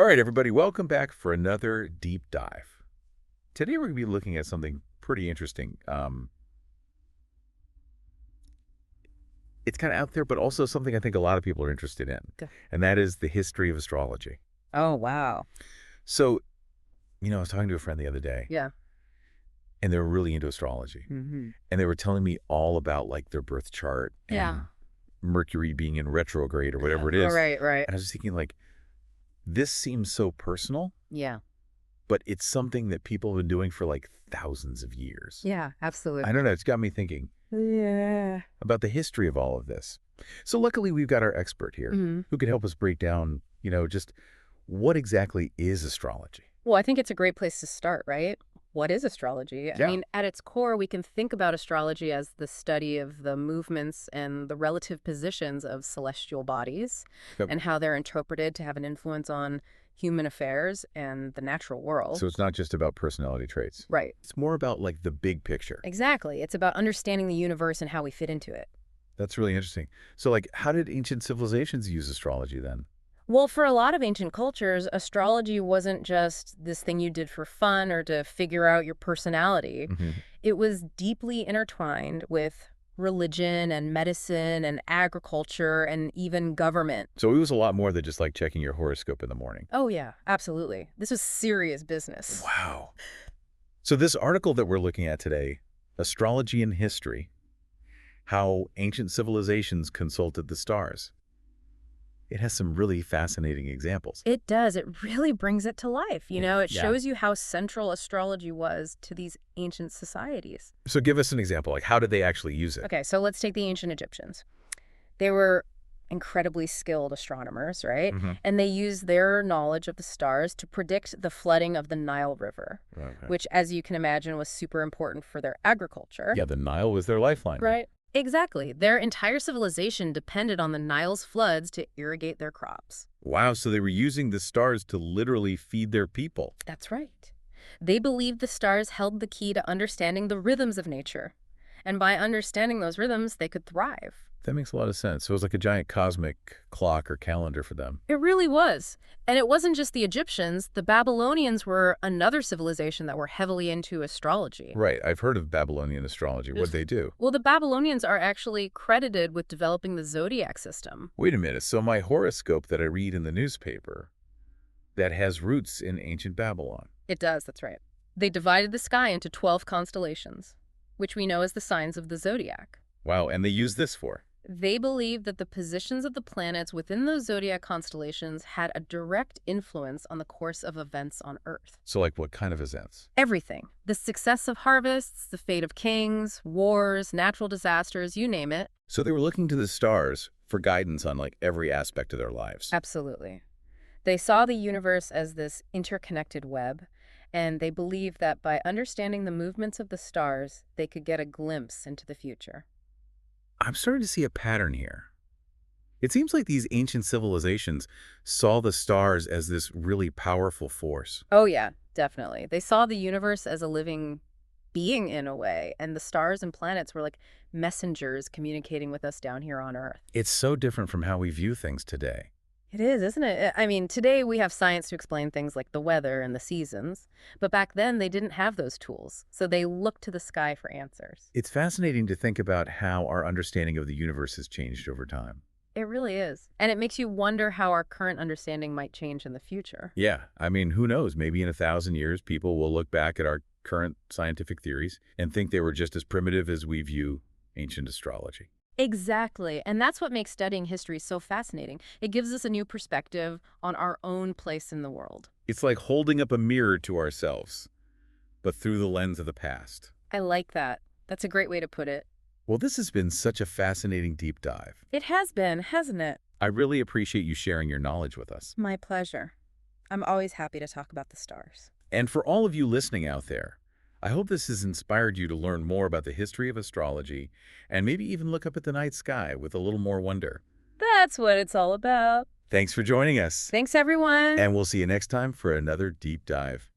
All right, everybody, welcome back for another deep dive. Today we're going to be looking at something pretty interesting. It's kind of out there, but also something I think a lot of people are interested in, Okay. and that is the history of astrology. Oh, wow. So, I was talking to a friend the other day, Yeah. and they were really into astrology, Mm-hmm. and they were telling me all about, like, their birth chart Yeah. and Mercury being in retrograde or whatever it Oh, is. right. And I was just thinking, like, this seems so personal, Yeah. but it's something that people have been doing for, like, thousands of years. Yeah, absolutely. I don't know. It's got me thinking Yeah. about the history of all of this. So luckily, we've got our expert here Mm-hmm. who can help us break down, just what exactly is astrology. Well, I think it's a great place to start, right? What is astrology? I Yeah. mean, at its core, we can think about astrology as the study of the movements and the relative positions of celestial bodies Yep. and how they're interpreted to have an influence on human affairs and the natural world. So it's not just about personality traits. Right. It's more about, like, the big picture. Exactly. It's about understanding the universe and how we fit into it. That's really interesting. So, like, how did ancient civilizations use astrology then? Well, for a lot of ancient cultures, astrology wasn't just this thing you did for fun or to figure out your personality. It was deeply intertwined with religion and medicine and agriculture and even government. So it was a lot more than just, like, checking your horoscope in the morning. Oh, yeah, absolutely. This was serious business. Wow. So this article that we're looking at today, Astrology and History, How Ancient Civilizations Consulted the Stars. It has some really fascinating examples. It does. It really brings it to life. It Yeah. shows you how central astrology was to these ancient societies. So give us an example. Like, how did they actually use it? Okay, so let's take the ancient Egyptians. They were incredibly skilled astronomers, right? Mhm. And they used their knowledge of the stars to predict the flooding of the Nile River, Okay. which, as you can imagine, was super important for their agriculture. Yeah, the Nile was their lifeline. Right? Exactly. Their entire civilization depended on the Nile's floods to irrigate their crops. Wow, so they were using the stars to literally feed their people. That's right. They believed the stars held the key to understanding the rhythms of nature. And by understanding those rhythms, they could thrive. That makes a lot of sense. So it was like a giant cosmic clock or calendar for them. It really was. And it wasn't just the Egyptians. The Babylonians were another civilization that were heavily into astrology. Right. I've heard of Babylonian astrology. What'd they do? Well, the Babylonians are actually credited with developing the zodiac system. Wait a minute. So my horoscope that I read in the newspaper, that has roots in ancient Babylon. It does, that's right. They divided the sky into 12 constellations, which we know as the signs of the zodiac. Wow, and they use this for? They believed that the positions of the planets within those zodiac constellations had a direct influence on the course of events on Earth. So like what kind of events? Everything. The success of harvests, the fate of kings, wars, natural disasters, you name it. So they were looking to the stars for guidance on like every aspect of their lives. Absolutely. They saw the universe as this interconnected web, and they believed that by understanding the movements of the stars, they could get a glimpse into the future. I'm starting to see a pattern here. It seems like these ancient civilizations saw the stars as this really powerful force. Oh, yeah, definitely. They saw the universe as a living being in a way, and the stars and planets were like messengers communicating with us down here on Earth. It's so different from how we view things today. It is, isn't it? I mean, today we have science to explain things like the weather and the seasons, but back then they didn't have those tools, so they looked to the sky for answers. It's fascinating to think about how our understanding of the universe has changed over time. It really is. And it makes you wonder how our current understanding might change in the future. Yeah, I mean, who knows? Maybe in 1,000 years, people will look back at our current scientific theories and think they were just as primitive as we view ancient astrology. Exactly. And that's what makes studying history so fascinating. It gives us a new perspective on our own place in the world. It's like holding up a mirror to ourselves, but through the lens of the past. I like that. That's a great way to put it. Well, this has been such a fascinating deep dive. It has been, hasn't it? I really appreciate you sharing your knowledge with us. My pleasure. I'm always happy to talk about the stars. And for all of you listening out there, I hope this has inspired you to learn more about the history of astrology and maybe even look up at the night sky with a little more wonder. That's what it's all about. Thanks for joining us. Thanks, everyone. And we'll see you next time for another deep dive.